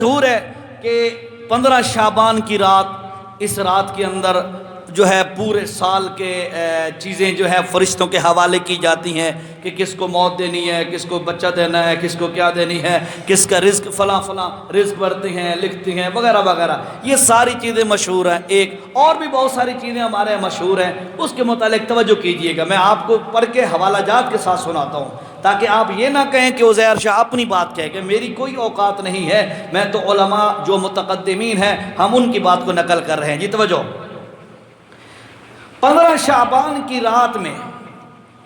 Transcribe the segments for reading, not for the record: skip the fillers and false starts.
مشہور ہے کہ 15 شعبان کی رات، اس رات کے اندر جو ہے پورے سال کے چیزیں جو ہے فرشتوں کے حوالے کی جاتی ہیں کہ کس کو موت دینی ہے، کس کو بچہ دینا ہے، کس کو کیا دینی ہے، کس کا رزق فلاں فلاں رزق بھرتے ہیں، لکھتے ہیں وغیرہ وغیرہ. یہ ساری چیزیں مشہور ہیں. ایک اور بھی بہت ساری چیزیں ہمارے مشہور ہیں، اس کے متعلق توجہ کیجئے گا. میں آپ کو پڑھ کے حوالہ جات کے ساتھ سناتا ہوں تاکہ آپ یہ نہ کہیں کہ عزیر شاہ اپنی بات کہے کہ میری کوئی اوقات نہیں ہے، میں تو علماء جو متقدمین ہیں ہم ان کی بات کو نقل کر رہے ہیں. جی توجہ. 15 شعبان کی رات میں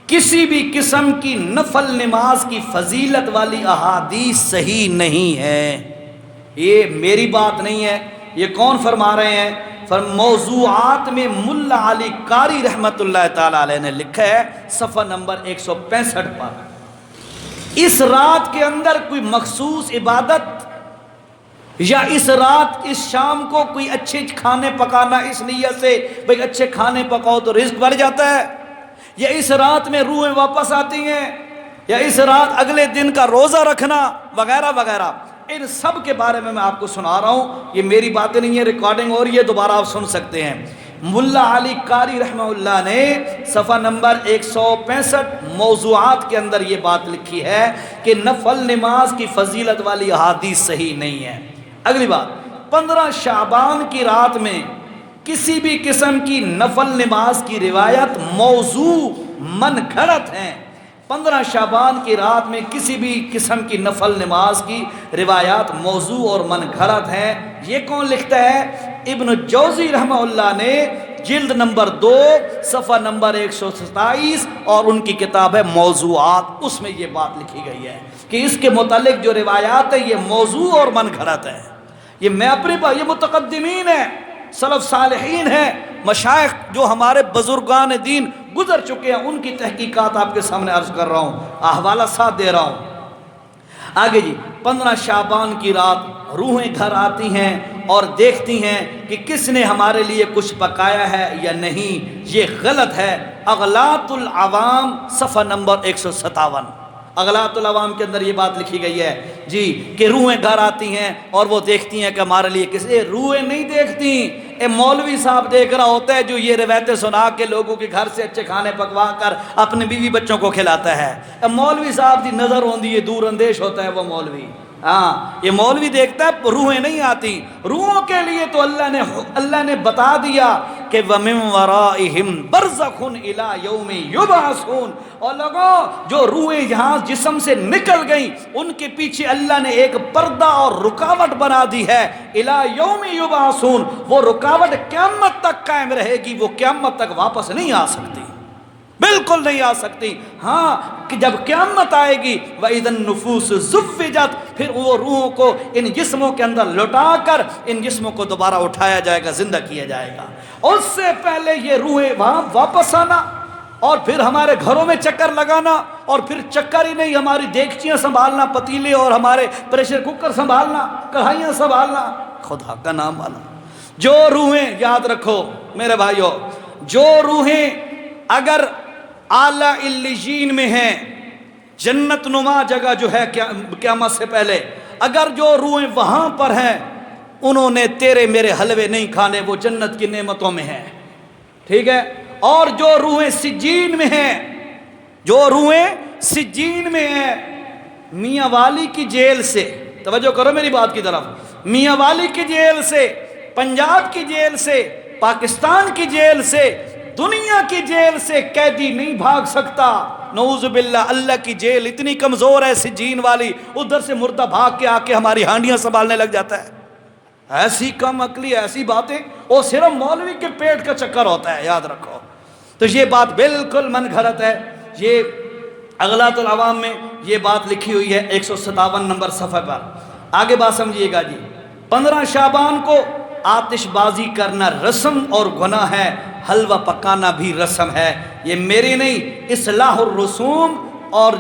کسی بھی قسم کی نفل نماز کی فضیلت والی احادیث صحیح نہیں ہے. یہ میری بات نہیں ہے، یہ کون فرما رہے ہیں؟ موضوعات میں ملا علی قاری رحمت اللہ تعالی علیہ نے لکھا ہے صفحہ نمبر 165 پر، اس رات کے اندر کوئی مخصوص عبادت یا اس رات اس شام کو کوئی اچھے کھانے پکانا اس نیت سے بھئی اچھے کھانے پکاؤ تو رزق بڑھ جاتا ہے، یا اس رات میں روحیں واپس آتی ہیں، یا اس رات اگلے دن کا روزہ رکھنا وغیرہ وغیرہ، ان سب کے بارے میں آپ کو سنا رہا ہوں. یہ میری باتیں نہیں ہے، ریکارڈنگ اور یہ دوبارہ آپ سن سکتے ہیں. ملا علی قاری رحمہ اللہ نے صفحہ نمبر 165 موضوعات کے اندر یہ بات لکھی ہے کہ نفل نماز کی فضیلت والی احادیث صحیح نہیں ہے. اگلی بات، 15 شعبان کی رات میں کسی بھی قسم کی نفل نماز کی روایت موضوع من گھڑت ہیں. 15 شعبان کی رات میں کسی بھی قسم کی نفل نماز کی روایات موضوع اور من گھڑت ہیں. یہ کون لکھتا ہے؟ ابن جوزی رحمہ اللہ نے جلد نمبر 2 صفحہ نمبر 127 اور ان کی کتاب ہے موضوعات، اس میں یہ بات لکھی گئی ہے کہ اس کے متعلق جو روایات ہیں یہ موضوع اور من گھڑت ہیں. یہ میں اپنی بات، یہ متقدمین ہیں، سلف صالحین ہیں، مشائخ جو ہمارے بزرگان دین گزر چکے ہیں، ان کی تحقیقات آپ کے سامنے عرض کر رہا ہوں، احوالہ ساتھ دے رہا ہوں. آگے جی، 15 شعبان کی رات روحیں گھر آتی ہیں اور دیکھتی ہیں کہ کس نے ہمارے لیے کچھ پکایا ہے یا نہیں. یہ غلط ہے. اغلاط العوام صفحہ نمبر 157، اغلاط العوام کے اندر یہ بات لکھی گئی ہے جی کہ روحیں گھر آتی ہیں اور وہ دیکھتی ہیں کہ ہمارے لیے کسی. روحیں نہیں دیکھتی، اے مولوی صاحب دیکھ رہا ہوتا ہے جو یہ روایتیں سنا کے لوگوں کے گھر سے اچھے کھانے پکوا کر اپنے بیوی بچوں کو کھلاتا ہے. اے مولوی صاحب دی نظر ہوندی ہے، دور اندیش ہوتا ہے وہ مولوی. ہاں، یہ مولوی دیکھتا ہے، روحیں نہیں آتی. روحوں کے لیے تو اللہ نے بتا دیا کہ وَمِن وَرَائِهِمْ بَرْزَخٌ إِلَى يَوْمِ يُبْعَثُونَ. اور لوگوں جو روحیں یہاں جسم سے نکل گئیں ان کے پیچھے اللہ نے ایک پردہ اور رکاوٹ بنا دی ہے. إِلَى يَوْمِ يُبْعَثُونَ، وہ رکاوٹ قیامت تک قائم رہے گی، وہ قیامت تک واپس نہیں آ سکتی، بالکل نہیں آ سکتی. ہاں کہ جب قیامت آئے گی وَإِذَا النُّفُوسُ زُوِّجَتْ، پھر وہ روحوں کو ان جسموں کے اندر لوٹا کر ان جسموں کو دوبارہ اٹھایا جائے گا، زندہ کیا جائے گا. اس سے پہلے یہ روحیں وہاں واپس آنا اور پھر ہمارے گھروں میں چکر لگانا، اور پھر چکر ہی نہیں، ہماری دیگچیاں سنبھالنا، پتیلے اور ہمارے پریشر کوکر سنبھالنا، کڑھائیاں سنبھالنا. خدا کا نام والا. جو روحیں، یاد رکھو میرے بھائیو، جو روحیں اگر اعلیٰ علیین میں ہیں، جنت نما جگہ جو ہے قیامت سے پہلے، اگر جو روحیں وہاں پر ہیں انہوں نے تیرے میرے حلوے نہیں کھانے، وہ جنت کی نعمتوں میں ہیں. ٹھیک ہے. اور جو روحیں سجین میں ہیں، جو روحیں سجین میں ہیں، میاں والی کی جیل سے، توجہ کرو میری بات کی طرف، میاں والی کی جیل سے، پنجاب کی جیل سے، پاکستان کی جیل سے، دنیا کی جیل سے قیدی نہیں بھاگ سکتا. نعوذ باللہ، اللہ کی جیل اتنی کمزور ہے سجین والی، ادھر سے مردہ بھاگ کے آ کے ہماری ہانڈیاں سنبھالنے لگ جاتا ہے. ایسی کم عقلی، ایسی باتیں، وہ صرف مولوی کے پیٹ کا چکر ہوتا ہے، یاد رکھو. تو یہ بات بالکل من گھڑت ہے. یہ اغلاط العوام میں یہ بات لکھی ہوئی ہے 157 نمبر صفحہ پر. آگے بات سمجھیے گا جی. 15 شعبان کو آتش بازی کرنا رسم اور گناہ ہے، حلوہ پکانا بھی رسم ہے. یہ میری نہیں، اصلاح الرسوم اور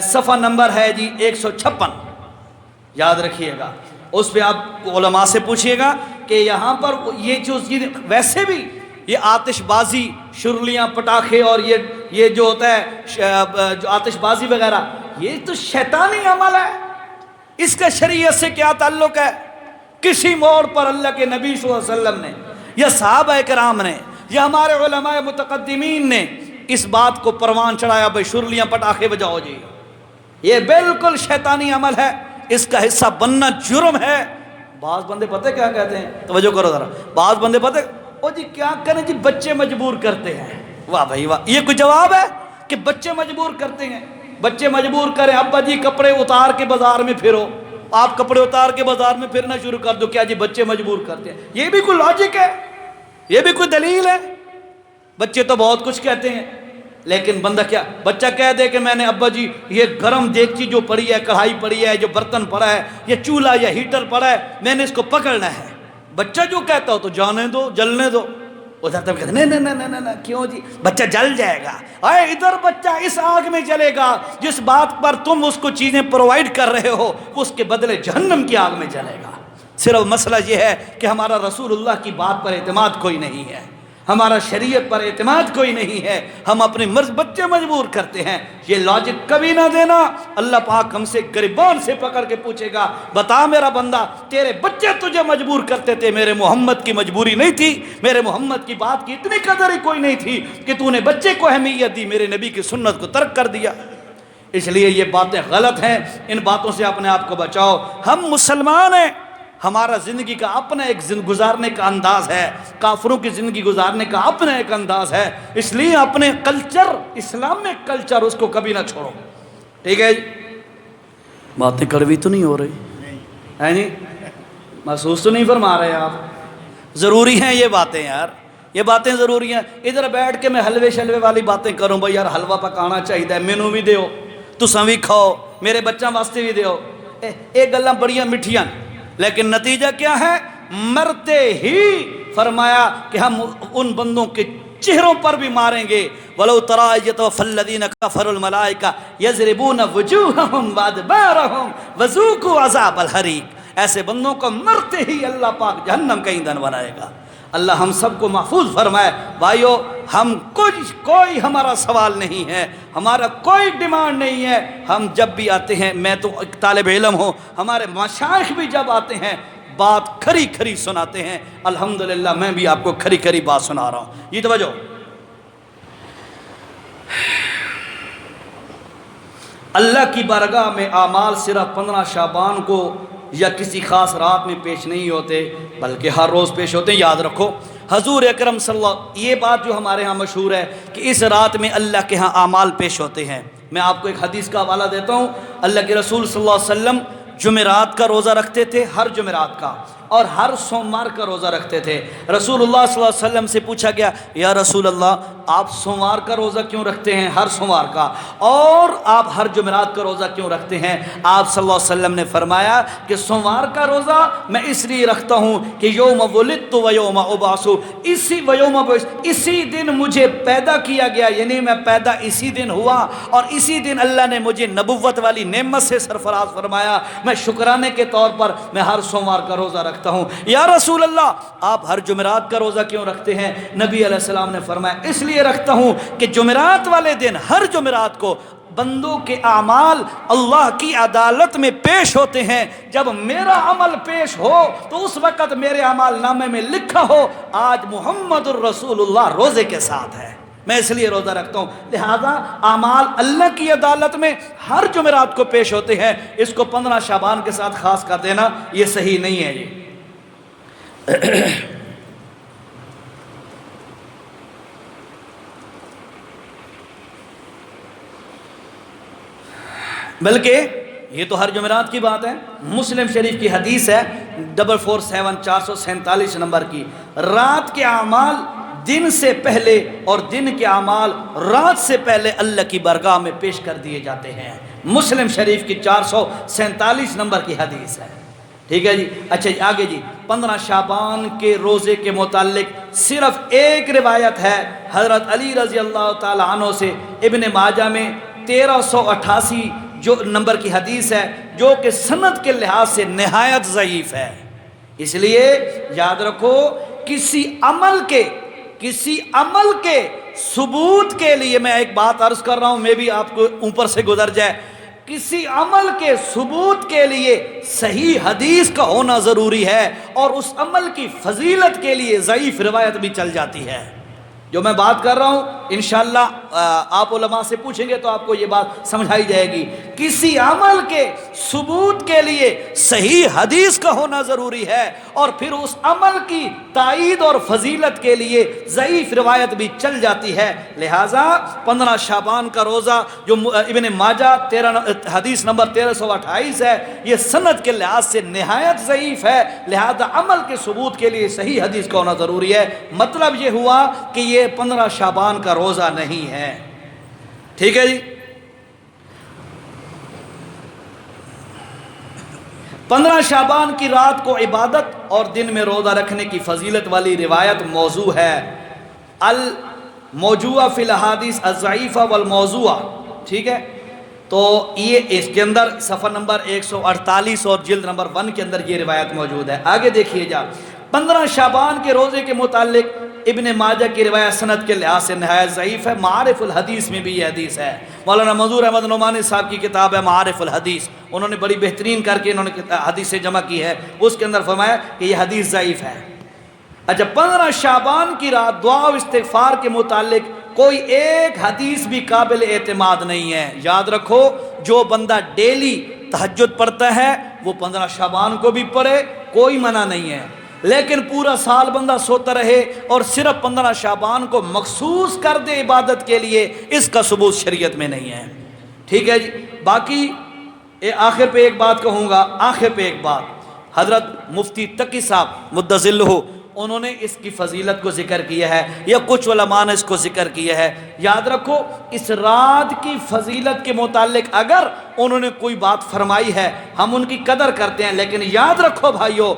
صفحہ نمبر ہے جی 156، یاد رکھیے گا. اس پہ آپ علماء سے پوچھئے گا کہ یہاں پر یہ جو ویسے بھی یہ آتش بازی، شرلیاں، پٹاخے اور یہ جو ہوتا ہے جو آتش بازی وغیرہ، یہ تو شیطانی عمل ہے. اس کا شریعت سے کیا تعلق ہے؟ کسی موڑ پر اللہ کے نبی صلی اللہ علیہ وسلم نے یا صحابہ کرام نے یا ہمارے علماء متقدمین نے اس بات کو پروان چڑھایا بھائی شرلیاں پٹاخے بجاؤ جی، یہ بالکل شیطانی عمل ہے، اس کا حصہ بننا جرم ہے۔ بعض بندے پتہ کیا کہتے ہیں، توجہ کرو ذرا، بعض بندے پتہ او جی کیا کریں جی، بچے مجبور کرتے ہیں۔ واہ بھائی واہ، یہ کوئی جواب ہے کہ بچے مجبور کرتے ہیں؟ بچے مجبور کریں ابا جی کپڑے اتار کے بازار میں پھرو، آپ کپڑے اتار کے بازار میں پھرنا شروع کر دو، کیا جی بچے مجبور کرتے ہیں؟ یہ بھی کوئی لاجک ہے؟ یہ بھی کوئی دلیل ہے؟ بچے تو بہت کچھ کہتے ہیں، لیکن بندہ کیا بچہ کہہ دے کہ میں نے ابا جی یہ گرم دیگچی جو پڑی ہے، کڑھائی پڑی ہے، جو برتن پڑا ہے، یہ چولہا یا ہیٹر پڑا ہے، میں نے اس کو پکڑنا ہے۔ بچہ جو کہتا ہو تو جانے دو، جلنے دو۔ ادھر تب کہتے نہیں نہیں نہیں نہیں کیوں جی، بچہ جل جائے گا۔ اے ادھر بچہ اس آگ میں جلے گا جس بات پر تم اس کو چیزیں پرووائڈ کر رہے ہو، اس کے بدلے جہنم کی آگ میں جلے گا۔ صرف مسئلہ یہ ہے کہ ہمارا رسول اللہ کی بات پر اعتماد کوئی نہیں ہے، ہمارا شریعت پر اعتماد کوئی نہیں ہے، ہم اپنے مرض بچے مجبور کرتے ہیں۔ یہ لاجک کبھی نہ دینا، اللہ پاک ہم سے گریبان سے پکڑ کے پوچھے گا بتا میرا بندہ تیرے بچے تجھے مجبور کرتے تھے، میرے محمد کی مجبوری نہیں تھی، میرے محمد کی بات کی اتنی قدر ہی کوئی نہیں تھی کہ تو نے بچے کو اہمیت دی، میرے نبی کی سنت کو ترک کر دیا۔ اس لیے یہ باتیں غلط ہیں، ان باتوں سے اپنے آپ کو بچاؤ۔ ہم مسلمان ہیں، ہمارا زندگی کا اپنا ایک گزارنے کا انداز ہے، کافروں کی زندگی گزارنے کا اپنا ایک انداز ہے، اس لیے اپنے کلچر، اسلامک کلچر، اس کو کبھی نہ چھوڑو۔ ٹھیک ہے جی؟ باتیں کڑوی تو نہیں ہو رہی ہے جی؟ محسوس تو نہیں فرما رہے آپ؟ ضروری ہیں یہ باتیں یار، یہ باتیں ضروری ہیں۔ ادھر بیٹھ کے میں حلوے شلوے والی باتیں کروں بھائی یار حلوہ پکانا چاہیے، مینو بھی دیو، تساں بھی کھاؤ، میرے بچوں واسطے بھی دیو، یہ گلاں بڑیاں مٹھیاں، لیکن نتیجہ کیا ہے؟ مرتے ہی فرمایا کہ ہم ان بندوں کے چہروں پر بھی ماریں گے۔ وَلَوْ تَرَىٰ إِذْ يَتَوَفَّى الَّذِينَ كَفَرُوا الْمَلَائِكَةَ يَضْرِبُونَ وُجُوهَهُمْ وَأَدْبَارَهُمْ وَذُوقُوا عَذَابَ الْحَرِيقِ، ایسے بندوں کو مرتے ہی اللہ پاک جہنم کا ایندھن بنائے گا۔ اللہ ہم سب کو محفوظ فرمائے۔ بھائیو ہم کوئی ہمارا سوال نہیں ہے، ہمارا کوئی ڈیمانڈ نہیں ہے، ہم جب بھی آتے ہیں، میں تو ایک طالب علم ہوں، ہمارے مشائخ بھی جب آتے ہیں بات کھری کھری سناتے ہیں، الحمدللہ میں بھی آپ کو کھری کھری بات سنا رہا ہوں۔ یہ توجہ، اللہ کی بارگاہ میں اعمال صرف 15 شعبان کو یا کسی خاص رات میں پیش نہیں ہوتے بلکہ ہر روز پیش ہوتے ہیں۔ یاد رکھو حضور اکرم صلی اللہ، یہ بات جو ہمارے ہاں مشہور ہے کہ اس رات میں اللہ کے ہاں اعمال پیش ہوتے ہیں۔ میں آپ کو ایک حدیث کا حوالہ دیتا ہوں، اللہ کے رسول صلی اللہ علیہ وسلم جمعرات کا روزہ رکھتے تھے، ہر جمعرات کا، اور ہر سوموار کا روزہ رکھتے تھے۔ رسول اللہ صلی اللہ علیہ وسلم سے پوچھا گیا یا رسول اللہ آپ سوموار کا روزہ کیوں رکھتے ہیں، ہر سوموار کا، اور آپ ہر جمعرات کا روزہ کیوں رکھتے ہیں؟ آپ صلی اللہ علیہ وسلم نے فرمایا کہ سوموار کا روزہ میں اس لیے رکھتا ہوں کہ یوم ولدت و یوم ابعث، اسی دن مجھے پیدا کیا گیا، یعنی میں پیدا اسی دن ہوا، اور اسی دن اللہ نے مجھے نبوت والی نعمت سے سرفراز فرمایا۔ میں شکرانے کے طور پر میں ہر سوموار کا روزہ رکھتا ہوں۔ یا رسول اللہ آپ ہر جمعرات کا روزہ کیوں رکھتے ہیں؟ نبی علیہ السلام نے فرمایا اس لیے رکھتا ہوں کہ جمعرات والے دن، ہر جمعرات کو بندوں کے اعمال اللہ کی عدالت میں پیش ہوتے ہیں۔ جب میرا عمل پیش ہو تو اس وقت میرے اعمال نامے میں لکھا ہو آج محمد الرسول اللہ روزے کے ساتھ ہے، میں اس لیے روزہ رکھتا ہوں۔ لہذا اعمال اللہ کی عدالت میں ہر جمعرات کو پیش ہوتے ہیں، اس کو 15 شعبان کے ساتھ خاص کر دینا یہ صحیح نہیں ہے۔ یہ بلکہ یہ تو ہر جمعرات کی بات ہے۔ مسلم شریف کی حدیث ہے 447 نمبر کی، رات کے اعمال دن سے پہلے اور دن کے اعمال رات سے پہلے اللہ کی بارگاہ میں پیش کر دیے جاتے ہیں۔ مسلم شریف کی 447 نمبر کی حدیث ہے۔ ٹھیک ہے جی؟ اچھا جی آگے جی، 15 شعبان کے روزے کے متعلق صرف ایک روایت ہے حضرت علی رضی اللہ تعالی عنہ سے، ابن ماجہ میں 1388 جو نمبر کی حدیث ہے، جو کہ سند کے لحاظ سے نہایت ضعیف ہے۔ اس لیے یاد رکھو کسی عمل کے ثبوت کے لیے، میں ایک بات عرض کر رہا ہوں، میں بھی آپ کو اوپر سے گزر جائے، کسی عمل کے ثبوت کے لیے صحیح حدیث کا ہونا ضروری ہے، اور اس عمل کی فضیلت کے لیے ضعیف روایت بھی چل جاتی ہے۔ جو میں بات کر رہا ہوں انشاءاللہ آپ علماء سے پوچھیں گے تو آپ کو یہ بات سمجھائی جائے گی۔ کسی عمل کے ثبوت کے لیے صحیح حدیث کا ہونا ضروری ہے، اور پھر اس عمل کی تائید اور فضیلت کے لیے ضعیف روایت بھی چل جاتی ہے۔ لہٰذا 15 شعبان کا روزہ جو ابن ماجہ حدیث نمبر 1328 ہے، یہ سند کے لحاظ سے نہایت ضعیف ہے، لہذا عمل کے ثبوت کے لیے صحیح حدیث کا ہونا ضروری ہے۔ مطلب یہ ہوا کہ یہ 15 شعبان کا روزہ نہیں ہے، ٹھیک ہے جی۔ 15 شعبان کی رات کو عبادت اور دن میں روزہ رکھنے کی فضیلت والی روایت موضوع ہے، الموضوع فی الاحادیث الضعیفہ والموضوع، ٹھیک ہے۔ تو یہ اس کے اندر صفحہ نمبر 148 اور جلد نمبر 1 کے اندر یہ روایت موجود ہے۔ آگے دیکھیے جا، 15 شعبان کے روزے کے متعلق ابن ماجہ کی روایت سند کے لحاظ سے نہایت ضعیف ہے۔ معارف الحدیث میں بھی یہ حدیث ہے، مولانا منظور احمد نعمانی صاحب کی کتاب ہے معارف الحدیث، انہوں نے بڑی بہترین کر کے انہوں نے حدیثیں جمع کی ہے، اس کے اندر فرمایا کہ یہ حدیث ضعیف ہے۔ اچھا، 15 شعبان کی رات دعا و استغفار کے متعلق کوئی ایک حدیث بھی قابل اعتماد نہیں ہے۔ یاد رکھو، جو بندہ ڈیلی تہجد پڑھتا ہے وہ 15 شعبان کو بھی پڑھے، کوئی منع نہیں ہے، لیکن پورا سال بندہ سوتا رہے اور صرف 15 شعبان کو مخصوص کر دے عبادت کے لیے، اس کا ثبوت شریعت میں نہیں ہے، ٹھیک ہے جی۔ باقی آخر پہ ایک بات کہوں گا، آخر پہ ایک بات، حضرت مفتی تقی صاحب مدظلہ انہوں نے اس کی فضیلت کو ذکر کیا ہے، یا کچھ علماء نے اس کو ذکر کیا ہے۔ یاد رکھو، اس رات کی فضیلت کے متعلق اگر انہوں نے کوئی بات فرمائی ہے ہم ان کی قدر کرتے ہیں، لیکن یاد رکھو بھائیو،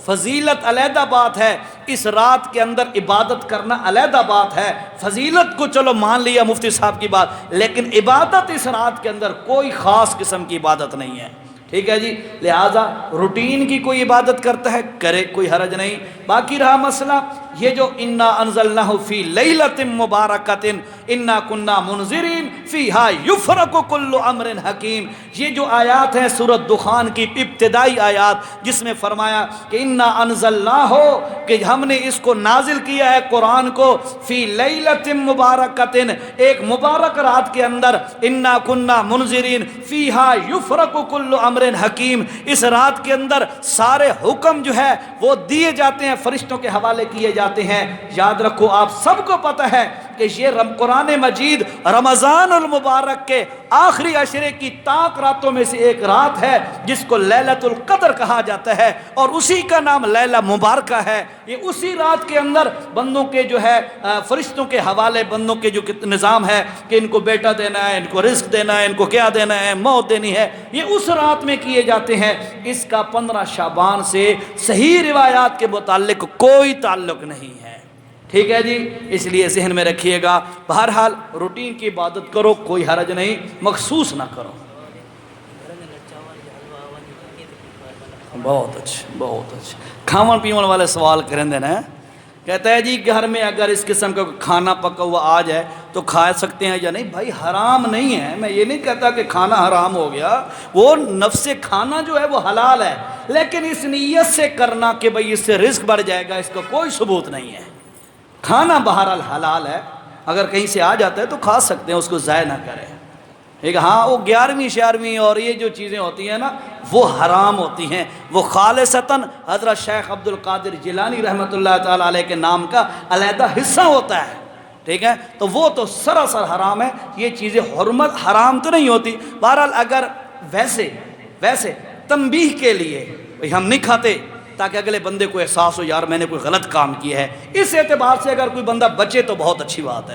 فضیلت علیحدہ بات ہے، اس رات کے اندر عبادت کرنا علیحدہ بات ہے۔ فضیلت کو چلو مان لیا مفتی صاحب کی بات، لیکن عبادت اس رات کے اندر کوئی خاص قسم کی عبادت نہیں ہے، ٹھیک ہے جی۔ لہٰذا روٹین کی کوئی عبادت کرتا ہے کرے، کوئی حرج نہیں۔ باقی رہا مسئلہ یہ جو انا انزلناہ فی لیلۃ مبارکۃ انا کنا منذرین فیہا یفرق کل امر حکیم، یہ جو آیات ہیں سورۃ دخان کی ابتدائی آیات، جس میں فرمایا کہ انا انزلناہ، کہ ہم نے اس کو نازل کیا ہے قرآن کو، فی لیلۃ مبارکۃ، ایک مبارک رات کے اندر، انا کنا منذرین فیہا یفرق کل امر حکیم، اس رات کے اندر سارے حکم جو ہے وہ دیے جاتے ہیں، فرشتوں کے حوالے کیے جاتے ہیں۔ یاد رکھو، آپ سب کو پتہ ہے کہ یہ قرآن مجید رمضان المبارک کے آخری عشرے کی طاق راتوں میں سے ایک رات ہے، جس کو لیلۃ القدر کہا جاتا ہے، اور اسی کا نام لیلہ مبارکہ ہے۔ یہ اسی رات کے اندر بندوں کے جو ہے فرشتوں کے حوالے، بندوں کے جو نظام ہے کہ ان کو بیٹا دینا ہے، ان کو رزق دینا ہے، ان کو کیا دینا ہے، موت دینی ہے، یہ اس رات میں کیے جاتے ہیں۔ اس کا 15 شعبان سے صحیح روایات کے متعلق کوئی تعلق نہیں ہے، ٹھیک ہے جی۔ اس لیے ذہن میں رکھیے گا، بہرحال روٹین کی عبادت کرو، کوئی حرج نہیں، مخصوص نہ کرو۔ بہت اچھا، بہت اچھا۔ کھاون پیون والے سوال کریں دینا ہے، کہتا ہے جی گھر میں اگر اس قسم کا کھانا پکا ہوا آ جائے تو کھا سکتے ہیں یا نہیں؟ بھائی حرام نہیں ہے، میں یہ نہیں کہتا کہ کھانا حرام ہو گیا، وہ نفس کھانا جو ہے وہ حلال ہے، لیکن اس نیت سے کرنا کہ بھئی اس سے رزق بڑھ جائے گا، اس کا کوئی ثبوت نہیں ہے۔ کھانا بہرحال حلال ہے، اگر کہیں سے آ جاتا ہے تو کھا سکتے ہیں، اس کو ضائع نہ کریں، ٹھیک ہے۔ ہاں، وہ 11ویں 11ویں اور یہ جو چیزیں ہوتی ہیں نا وہ حرام ہوتی ہیں، وہ خالصتاً حضرت شیخ عبد القادر جیلانی رحمۃ اللہ تعالیٰ علیہ کے نام کا علیحدہ حصہ ہوتا ہے، ٹھیک ہے، تو وہ تو سراسر حرام ہے، یہ چیزیں حرمت حرام تو نہیں ہوتی۔ بہرحال اگر ویسے تنبیہ کے لیے بھئی ہم نہیں کھاتے تاکہ اگلے بندے کو احساس ہو یار میں نے کوئی غلط کام کیا ہے، اس اعتبار سے اگر کوئی بندہ بچے تو بہت اچھی بات ہے۔